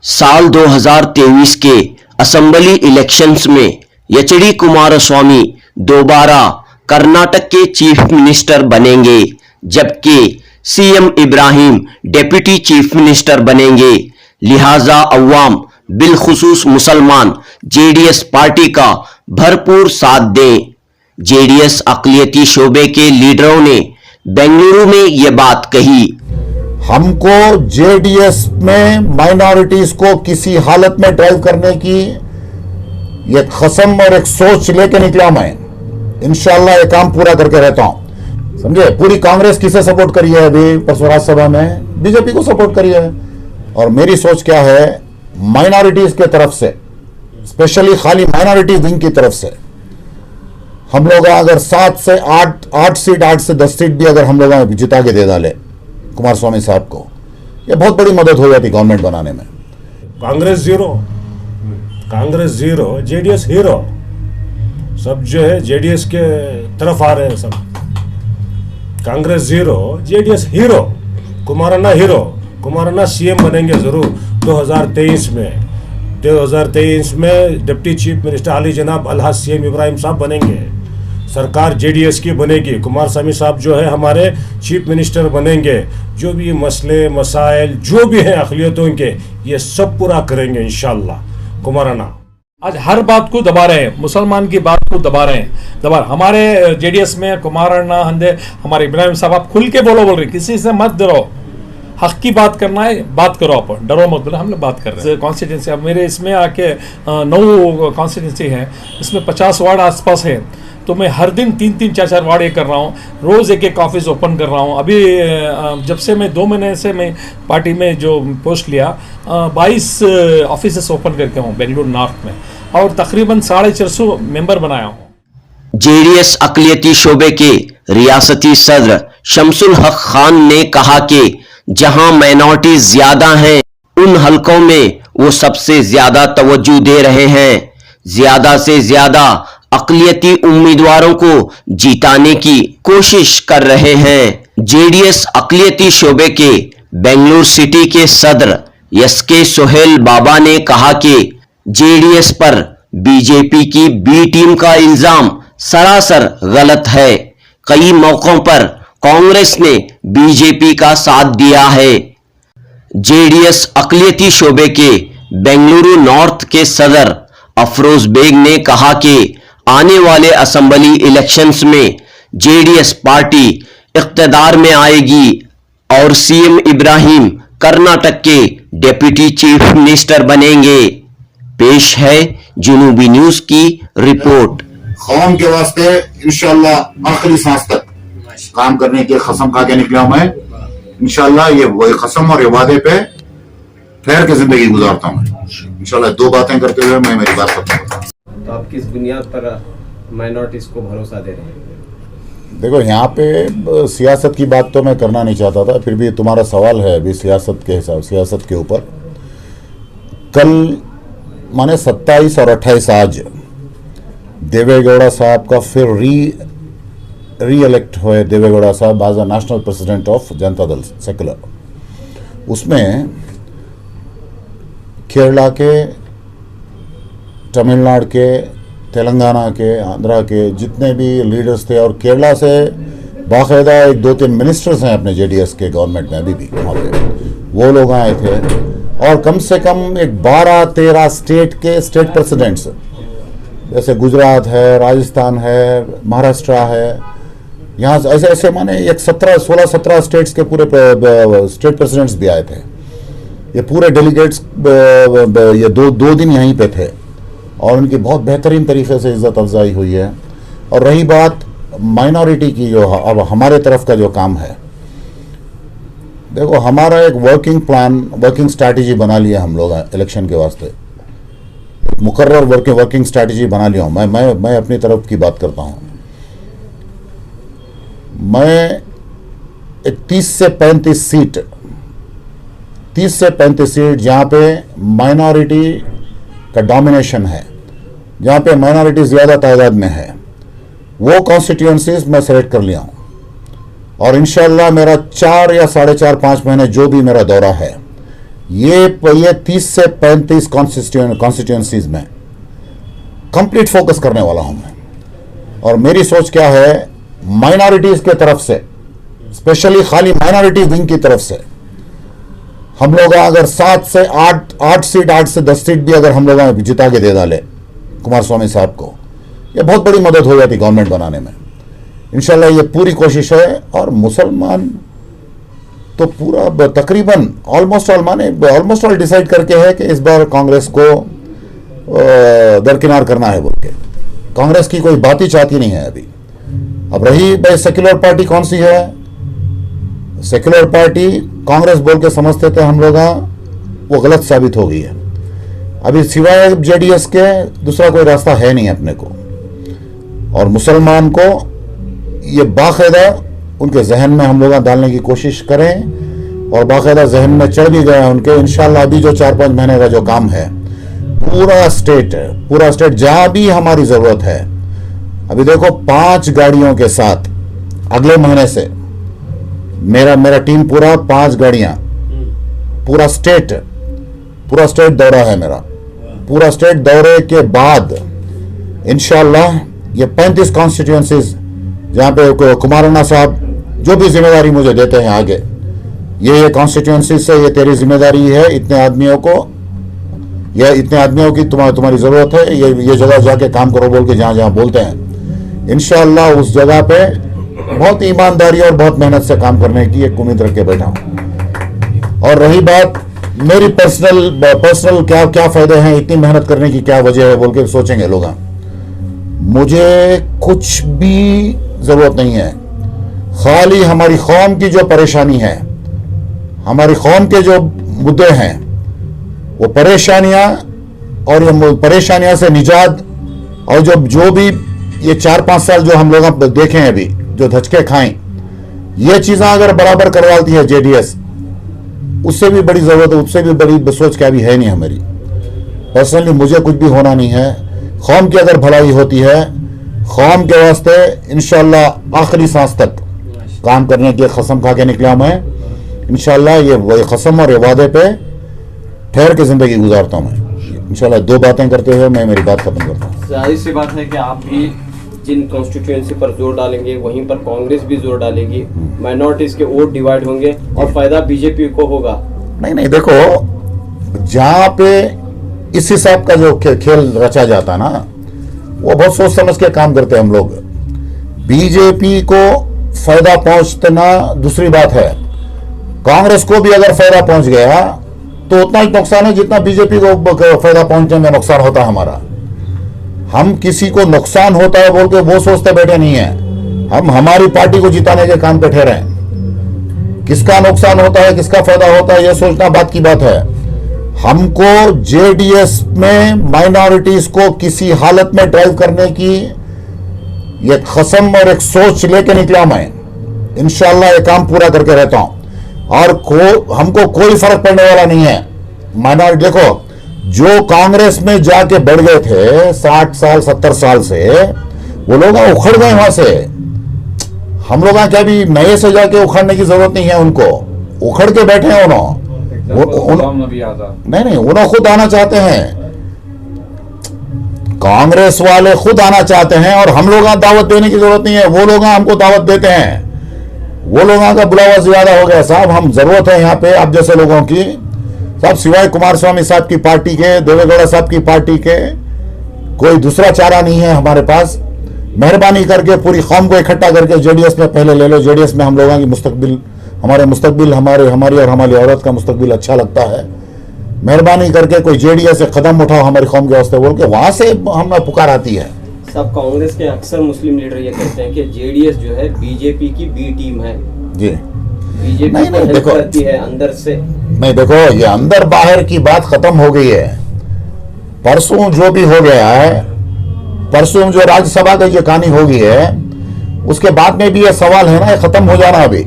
साल 2023 के assembly elections में एच.डी. कुमारस्वामी दोबारा कर्नाटक के चीफ मिनिस्टर बनेंगे, जबकि CM Ibrahim deputy chief minister बनेंगे। लिहाजा अवाम बिलखुसूस मुसलमान जेडीएस पार्टी का भरपूर साथ दें। जेडीएस अक़लियती शोबे के लीडरों ने बेंगलुरु में ये बात कही। हमको जेडीएस में माइनॉरिटीज को किसी हालत में ड्राइव करने की एक कसम और एक सोच लेके निकला मैं। इंशाल्लाह ये काम पूरा करके रहता हूं। समझे? पूरी कांग्रेस किसे सपोर्ट करी है अभी परसों राज्यसभा में? बीजेपी को सपोर्ट करी है। और मेरी सोच क्या है, माइनॉरिटीज के तरफ से, स्पेशली खाली माइनॉरिटी विंग की तरफ से हम लोग अगर 7 से 8 सीट, 8 से 10 सीट भी अगर हम लोग जिता के दे डाले कुमार स्वामी साहब को, ये बहुत बड़ी मदद हो जाती गवर्नमेंट बनाने में। Congress zero, JDS hero. सब जो है जेडीएस के तरफ आ रहे हैं सब। Congress zero, JDS hero. Kumaranna CM बनेंगे जरूर 2023 में। 2023 में डिप्टी चीफ मिनिस्टर आली जनाब अलहाज सीएम इब्राहिम साहब बनेंगे। सरकार जेडीएस की बनेगी। कुमारस्वामी साहब जो है हमारे चीफ मिनिस्टर बनेंगे। जो भी मसले मसाइल जो भी हैं अक़लियतों के, ये सब पूरा करेंगे इंशाअल्लाह। कुमारन्ना आज हर बात को दबा रहे हैं, मुसलमान की बात को दबा रहे हैं। हमारे जेडीएस में कुमारन्ना हंदे, हमारे इब्राहिम साहब, आप खुल के बोल रहे, किसी से मत डरो। हक की बात करना है, बात करो, आप डरो मत। बोले हम लोग बात कर रहे हैं। कॉन्स्टिट्यूंसी अब मेरे इसमें आके 9 कॉन्स्टिट्यूंसी है, इसमें 50 वार्ड आसपास है। तो मैं हर दिन 3-3, 4-4 वार्ड ये कर रहा हूँ। रोज़ एक ऑफिस ओपन कर रहा हूँ। अभी जब से मैं 2 महीने से मैं पार्टी में जो पोस्ट लिया, 22 ऑफिस ओपन करके हूँ बेंगलुरु नॉर्थ में, और तकरीबन 450 मेंबर बनाया हूँ। जेडीएस अक़लियती शोबे के रियासती सदर शमसुल हक खान ने कहा कि जहां माइनॉरिटी ज्यादा हैं, उन हलकों में वो सबसे ज्यादा तवज्जो दे रहे हैं। ज्यादा से ज्यादा अक़लियती उम्मीदवारों को जिताने की कोशिश कर रहे हैं। जेडीएस अक़लियती शोबे के बेंगलुरु सिटी के सदर एस.के. सोहेल बाबा ने कहा कि जेडीएस पर बीजेपी की बी टीम का इल्जाम सरासर गलत है। कई मौकों पर कांग्रेस ने बीजेपी का साथ दिया है। जेडीएस अक़लियती शोबे के बेंगलुरु नॉर्थ के सदर अफरोज बेग ने कहा कि आने वाले असेंबली इलेक्शंस में जेडीएस पार्टी इक़्तिदार में आएगी और सीएम इब्राहिम कर्नाटक के डिप्टी चीफ मिनिस्टर बनेंगे। पेश है जुनूबी न्यूज की रिपोर्ट। कौम के वास्ते इंशाल्लाह आखिरी सांस तक काम करने की कसम खा के निकला मैं। इंशाल्लाह ये वही कसम और ये वादे पे ठहर के जिंदगी गुजारता हूँ। इंशाल्लाह 2 बातें करते हुए मैं मेरी बात खत्म करता हूँ। तो आप किस बुनियाद पर माइनॉरिटीज को भरोसा दे रहे हैं? देखो, यहाँ पे सियासत की बात तो मैं करना नहीं चाहता था, फिर भी तुम्हारा सवाल है अभी सियासत के ऊपर। कल माने 27 और 28 आज देवेगौड़ा साहब का फिर री इलेक्ट हुए। देवेगौड़ा साहब as a national president of Janata Dal secular. उसमें केरला के, तमिलनाडु के, तेलंगाना के, आंध्रा के जितने भी लीडर्स थे, और केरला से बाकायदा 1-2-3 मिनिस्टर्स हैं अपने जेडीएस के गवर्नमेंट में अभी भी वहाँ पे, वो लोग आए थे। और कम से कम एक 12-13 स्टेट के स्टेट प्रेसिडेंट्स, जैसे गुजरात है, राजस्थान है, महाराष्ट्र है, यहाँ ऐसे ऐसे माने एक 16-17 स्टेट्स के पूरे स्टेट प्रेसिडेंट्स भी आए थे। ये पूरे डेलीगेट्स ये दो दिन यहीं पे थे और उनकी बहुत बेहतरीन तरीके से इज्जत अफजाई हुई है। और रही बात माइनॉरिटी की, जो अब हमारे तरफ का जो काम है, देखो हमारा एक वर्किंग स्ट्रैटेजी बना लिया हम लोग इलेक्शन के वास्ते। मुकर्रर वर्किंग स्ट्रैटेजी बना लिया हूँ। मैं अपनी तरफ की बात करता हूँ। मैं 30 से 35 सीट जहाँ पे माइनॉरिटी का डोमिनेशन है, जहाँ पे माइनॉरिटी ज़्यादा तादाद में है, वो कॉन्स्टिट्यूएंसीज मैं सेलेक्ट कर लिया हूँ। और इंशाल्लाह मेरा 4 या 4.5-5 महीने जो भी मेरा दौरा है, ये 30 से 35 कॉन्स्टिट्यूएंसीज में कंप्लीट फोकस करने वाला हूं मैं। और मेरी सोच क्या है, माइनॉरिटीज के तरफ से, स्पेशली खाली माइनॉरिटी विंग की तरफ से हम लोग अगर 7 से 8 सीट, 8 से 10 सीट भी अगर हम लोग जिता के दे डाले कुमार स्वामी साहब को, ये बहुत बड़ी मदद हो जाती गवर्नमेंट बनाने में। इंशाल्लाह ये पूरी कोशिश है। और मुसलमान तो पूरा तकरीबन ऑलमोस्ट ऑल डिसाइड करके है कि इस बार कांग्रेस को दरकिनार करना है बोल के। कांग्रेस की कोई बात ही चाहती नहीं है अभी। अब रही भाई सेक्युलर पार्टी कौन सी है, सेक्युलर पार्टी कांग्रेस बोल के समझते थे हम लोग, वो गलत साबित हो गई है। अभी सिवाय जेडीएस के दूसरा कोई रास्ता है नहीं अपने को। और मुसलमान को ये बाकायदा उनके जहन में हम लोग डालने की कोशिश करें, और बाकायदा जहन में चढ़ भी गए उनके। इंशाल्लाह अभी जो 4-5 महीने का जो काम है, पूरा स्टेट जहां भी हमारी जरूरत है, अभी देखो 5 गाड़ियों के साथ अगले महीने से मेरा टीम पूरा 5 गाड़ियां, पूरा स्टेट दौरा है मेरा। पूरा स्टेट दौरे के बाद इंशाल्लाह ये 35 कॉन्स्टिट्यूएंसीज जहां पे कुमारण्णा साहब जो भी जिम्मेदारी मुझे देते हैं आगे, ये कॉन्स्टिट्यूएंसी से ये तेरी जिम्मेदारी है, इतने आदमियों की तुम्हारी जरूरत है, ये जगह जाके काम करो बोल के जहां बोलते हैं, इंशाअल्लाह उस जगह पे बहुत ईमानदारी और बहुत मेहनत से काम करने की एक उम्मीद रख के बैठा हूं। और रही बात मेरी पर्सनल क्या फायदे हैं इतनी मेहनत करने की, क्या वजह है बोल के सोचेंगे लोग, मुझे कुछ भी जरूरत नहीं है। खाली हमारी कौम की जो परेशानी है, हमारी कौम के जो मुद्दे हैं, वो परेशानियां और ये परेशानियां से निजात, और जो भी ये 4-5 साल जो हम लोग देखे हैं अभी, जो धचके खाएं, ये चीजें अगर बराबर करवाती है जेडीएस, उससे भी बड़ी जरूरत है, उससे भी बड़ी सोच क्या भी है नहीं हमारी। पर्सनली मुझे कुछ भी होना नहीं है। कौम की अगर भलाई होती है, कौम के वास्ते इंशाल्लाह आखिरी सांस तक काम करने की कसम खा के निकला मैं। इंशाल्लाह ये कसम और ये वादे पे ठहर के जिंदगी गुजारता हूँ मैं। इंशाल्लाह 2 बातें करते हुए मैं मेरी बात खत्म करता हूँ। जाहिर सी बात है कि आप भी जिन कॉन्स्टिट्यूएंसी पर जोर डालेंगे, वहीं पर कांग्रेस भी जोर डालेगी, माइनॉरिटीज के वोट डिवाइड होंगे और फायदा बीजेपी को होगा। नहीं, देखो जहां पे इस हिसाब का जो खेल रचा जाता ना, वो बहुत सोच समझ के काम करते हैं हम लोग। बीजेपी को फायदा पहुंचना दूसरी बात है, कांग्रेस को भी अगर फायदा पहुंच गया तो उतना ही नुकसान है जितना बीजेपी को फायदा पहुंचने में नुकसान होता है हमारा। हम किसी को नुकसान होता है बोल के वो सोचते बैठे नहीं है, हम हमारी पार्टी को जिताने के काम पे ठहरे हैं। किसका नुकसान होता है, किसका फायदा होता है, ये सोचना बात की बात है। हमको जेडीएस में माइनॉरिटीज को किसी हालत में ड्राइव करने की ये कसम और एक सोच लेके निकला मैं। इंशाल्लाह ये काम पूरा करके रहता हूं, और हमको कोई फर्क पड़ने वाला नहीं है। माइनॉरिटी देखो, जो कांग्रेस में जाके बढ़ गए थे 60 साल 70 साल से, वो लोग उखड़ गए वहां से। हम लोग क्या भी नए से जाके उखड़ने की जरूरत नहीं है, उनको उखड़ के बैठे हैं नहीं, उन्होंने खुद आना चाहते हैं। कांग्रेस वाले खुद आना चाहते हैं, और हम लोग दावत देने की जरूरत नहीं है, वो लोग हमको दावत देते हैं। वो लोगों का बुलावा ज्यादा हो गया साहब, हम जरूरत है यहाँ पे आप जैसे लोगों की साहब, सिवाय कुमार स्वामी साहब की पार्टी के, देवेगौड़ा साहब की पार्टी के कोई दूसरा चारा नहीं है हमारे पास। मेहरबानी करके पूरी कौम को इकट्ठा करके जेडीएस में पहले ले लो। जेडीएस में हम लोगों की मुस्तकबिल, हमारी और हमारी औरत का मुस्तकबिल अच्छा लगता है। मेहरबानी करके कोई जेडीएस से कदम उठाओ हमारी कौम के वास्ते बोल के, वहां से हमें पुकार आती है। सब कांग्रेस के अक्सर मुस्लिम लीडर ये कहते हैं कि जेडीएस जो है बीजेपी की बी टीम है जी। बीजेपी नहीं, हेल्प करती है अंदर से। नहीं देखो, ये अंदर बाहर की बात खत्म हो गई है। परसों जो भी हो गया है, परसों जो राज्यसभा की जो कहानी हो गई है, उसके बाद में भी ये सवाल है ना, ये खत्म हो जाना। अभी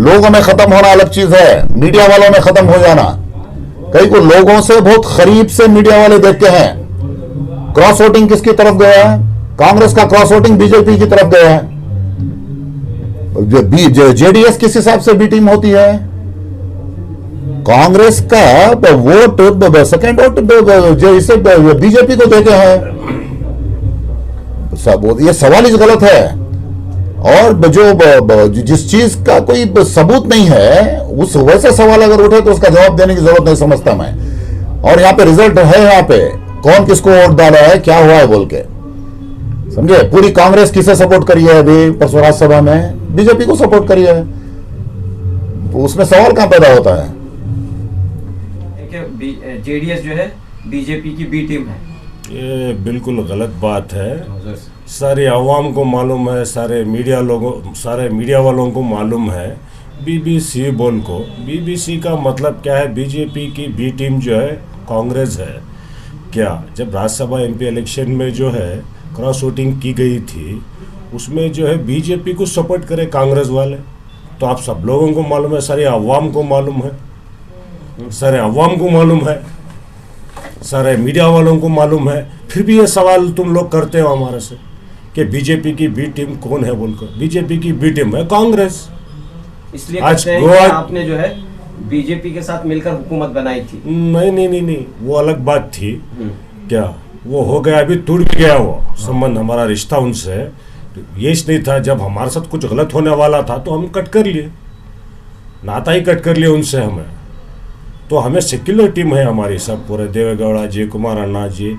लोगों में खत्म होना अलग चीज है, मीडिया वालों में खत्म हो जाना। कई को लोगों से बहुत करीब से मीडिया वाले देखते हैं। क्रॉस वोटिंग किसकी तरफ गया है? कांग्रेस का क्रॉस वोटिंग बीजेपी की तरफ गया है। जेडीएस किस हिसाब से बी टीम होती है? कांग्रेस का वोट सेकेंड वोट जो इसे बीजेपी को देते हैं, ये सवाल ही गलत है। और जो जिस चीज का कोई सबूत नहीं है, उस वैसा सवाल अगर उठे तो उसका जवाब देने की जरूरत नहीं समझता मैं। और यहाँ पे रिजल्ट है, यहाँ पे कौन किसको वोट डाला है, क्या हुआ है बोल के, समझे। पूरी कांग्रेस किसे सपोर्ट करी है अभी परसों राज्यसभा में? बीजेपी को सपोर्ट करी है। उसमें सवाल कहां पैदा होता है? जेडीएस जो है बीजेपी की बी टीम है, ये बिल्कुल गलत बात है। सारे अवाम को मालूम है, सारे मीडिया वालों को मालूम है। बीबीसी बोल को, बीबीसी का मतलब क्या है? बीजेपी की बी टीम जो है कांग्रेस है। क्या जब राज्यसभा एमपी इलेक्शन में जो है क्रॉस वोटिंग की गई थी, उसमें जो है बीजेपी को सपोर्ट करे कांग्रेस वाले, तो आप सब लोगों को मालूम है, सारे अवाम को मालूम है, सारे अवाम को मालूम है, सारे मीडिया वालों को मालूम है। फिर भी ये सवाल तुम लोग करते हो हमारे से कि बीजेपी की बी टीम कौन है बोलकर। बीजेपी की बी टीम है कांग्रेस। इसलिए आज कहते हैं गोवा कि आपने जो है बीजेपी के साथ मिलकर हुकूमत बनाई थी। नहीं, वो अलग बात थी। क्या वो हो गया, अभी टूट भी गया वो संबंध, हमारा रिश्ता उनसे ये नहीं था। जब हमारे साथ कुछ गलत होने वाला था तो हम कट कर लिए, नाता ही कट कर लिए उनसे। हमें तो हमें सेक्युलर टीम है हमारी, सब पूरे देवेगौड़ा जी, कुमार अन्ना जी,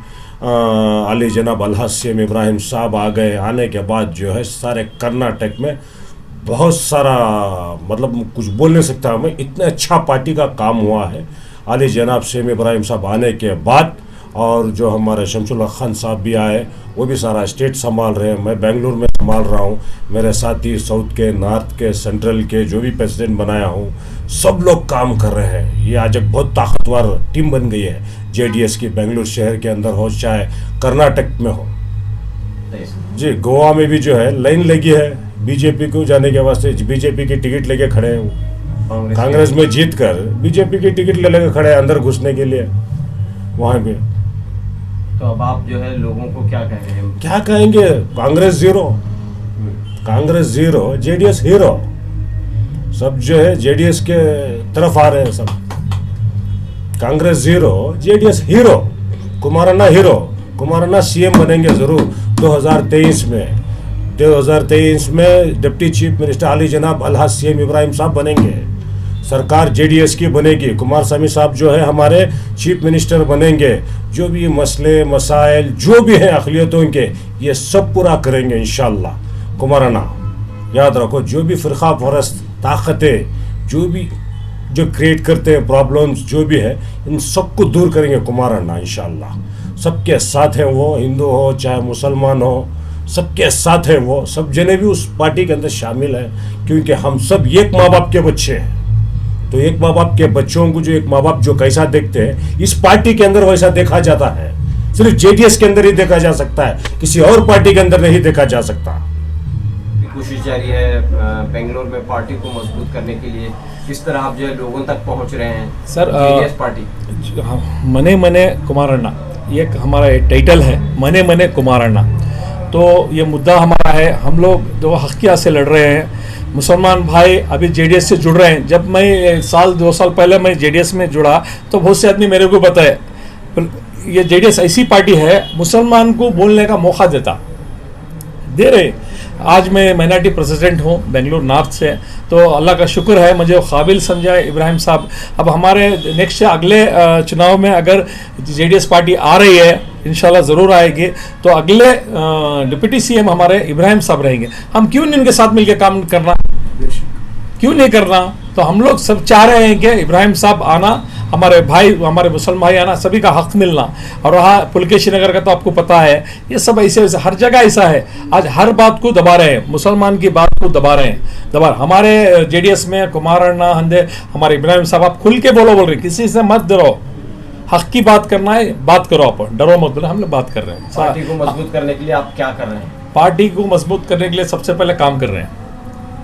अली जनाब अलहस्सीम इब्राहिम साहब आ गए। आने के बाद जो है सारे कर्नाटक में बहुत सारा, मतलब कुछ बोल नहीं सकता मैं, इतना अच्छा पार्टी का काम हुआ है अली जनाब सेम इब्राहिम साहब आने के बाद। और जो हमारे शमसुल हक खान साहब भी आए, वो भी सारा स्टेट संभाल रहे हैं। मैं बेंगलुरु में संभाल रहा हूँ। मेरे साथी साउथ के, नॉर्थ के, सेंट्रल के जो भी प्रेसिडेंट बनाया हूँ, सब लोग काम कर रहे हैं। ये आज एक बहुत ताकतवर टीम बन गई है जेडीएस की, बेंगलुरु शहर के अंदर हो चाहे कर्नाटक में हो। जी, गोवा में भी जो है लाइन लगी है बीजेपी को जाने के वास्ते। बीजेपी की टिकट लेके खड़े हैं वो, कांग्रेस में जीत कर बीजेपी की टिकट ले लेके खड़े हैं अंदर घुसने के लिए वहां पे। तो अब आप जो है लोगों को क्या कहेंगे? क्या कहेंगे? Congress zero, Congress zero, JDS hero. सब जो है जेडीएस के तरफ आ रहे हैं सब। Congress zero, JDS hero, Kumar Anna hero. Kumar Anna CM बनेंगे जरूर 2023 में। 2023 में डिप्टी चीफ मिनिस्टर अली जनाब अलहस्सीम इब्राहिम साहब बनेंगे। सरकार जेडीएस की बनेगी। कुमारस्वामी साहब जो है हमारे चीफ मिनिस्टर बनेंगे। जो भी मसले मसाइल जो भी हैं अक़लियतों के, ये सब पूरा करेंगे इंशाअल्लाह कुमार अन्ना। याद रखो, जो भी फ़िरक़ा परस्त ताकतें जो क्रिएट करते हैं प्रॉब्लम्स जो भी है, इन सबको दूर करेंगे कुमार अन्ना इंशाअल्लाह। सबके साथ हैं वो, हिंदू हो चाहे मुसलमान हो, सबके साथ हैं वो। सब जने भी उस पार्टी के अंदर शामिल हैं, क्योंकि हम सब एक माँ बाप के बच्चे हैं। तो एक माँ बाप के बच्चों को जो एक माँ बाप जो कैसा देखते हैं, इस पार्टी के अंदर वैसा देखा जाता है। सिर्फ जेडीएस के अंदर ही देखा जा सकता है, किसी और पार्टी के अंदर नहीं देखा जा सकता। कोशिश जारी है बेंगलुरु में पार्टी को मजबूत करने के लिए। किस तरह आप जो है लोगों तक पहुंच रहे हैं सर? जेडीएस पार्टी मने मने कुमार अन्ना, ये हमारा एक टाइटल है, मने मने कुमार अन्ना। तो ये मुद्दा हमारा है, हम लोग जो हक़िया से लड़ रहे हैं। मुसलमान भाई अभी जेडीएस से जुड़ रहे हैं। जब मैं साल 2 साल पहले मैं जेडीएस में जुड़ा तो बहुत से आदमी मेरे को बताए, ये जेडीएस ऐसी पार्टी है मुसलमान को बोलने का मौका दे रहे। आज मैं माइनॉरिटी प्रेसिडेंट हूँ बेंगलुरु नॉर्थ से, तो अल्लाह का शुक्र है मुझे काबिल समझा इब्राहिम साहब। अब हमारे नेक्स्ट अगले चुनाव में अगर जेडीएस पार्टी आ रही है, इंशाल्लाह ज़रूर आएगी, तो अगले डिप्टी सीएम हमारे इब्राहिम साहब रहेंगे। हम क्यों नहीं उनके साथ मिलकर काम करना, क्यों नहीं करना? तो हम लोग सब चाह रहे हैं कि इब्राहिम साहब आना, हमारे भाई, हमारे मुसलमान भाई आना, सभी का हक मिलना। और वहाँ पुलकेशी नगर का तो आपको पता है, ये सब ऐसे हर जगह ऐसा है। आज हर बात को दबा रहे हैं, मुसलमान की बात को दबा रहे हैं। हमारे जेडीएस में कुमार अन्ना हंदे, हमारे इब्राहिम साहब, आप खुल के बोल रहे, किसी से मत डरो। हक की बात करना है, बात करो, आप डरो मत। बोले हम लोग बात कर रहे हैं। पार्टी को मजबूत करने के लिए आप क्या कर रहे हैं? पार्टी को मजबूत करने के लिए सबसे पहले काम कर रहे हैं।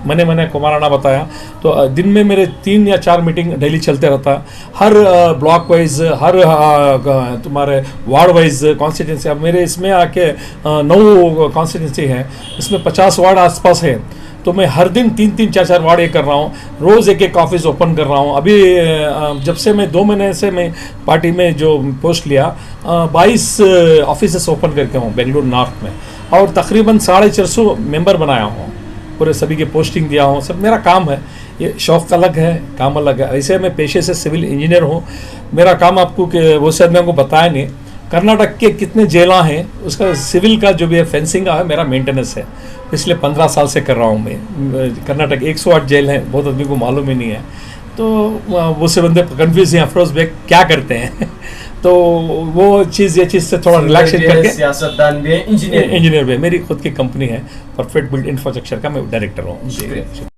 मैंने कुमार अन्ना बताया, तो दिन में मेरे 3 या 4 मीटिंग डेली चलते रहता है। हर ब्लॉक वाइज, हर तुम्हारे वार्ड वाइज कॉन्स्टिट्यूंसी। अब मेरे इसमें आके 9 कॉन्स्टिट्यूंसी है, इसमें 50 वार्ड आसपास है। तो मैं हर दिन 3-3 4-4 वार्ड ये कर रहा हूँ, रोज़ एक एक ऑफिस ओपन कर रहा हूँ। अभी जब से मैं 2 महीने से मैं पार्टी में जो पोस्ट लिया 22 ऑफिस ओपन करके हूँ बेंगलुरु नॉर्थ में, और तकरीबन 450 मेंबर बनाया हूँ, पूरे सभी के पोस्टिंग दिया हूँ। सब मेरा काम है, ये शौक़ अलग है, काम अलग है। ऐसे मैं पेशे से सिविल इंजीनियर हूँ। मेरा काम आपको कि वो शायद मैं को बताया नहीं, कर्नाटक के कितने जेला हैं उसका सिविल का जो भी है फेंसिंग का है मेरा मेंटेनेंस है, पिछले 15 साल से कर रहा हूँ मैं। कर्नाटक 108 जेल हैं, बहुत आदमी को मालूम ही नहीं है, तो वो से बंदे कन्फ्यूज हैं अफरोज बेग क्या करते हैं तो वो चीज़ ये चीज़ से थोड़ा रिलैक्सेशन करके, सियासतदान भी है, इंजीनियर इंजीनियर भी है। मेरी खुद की कंपनी है परफेक्ट बिल्ड इंफ्रास्ट्रक्चर का, मैं डायरेक्टर हूँ।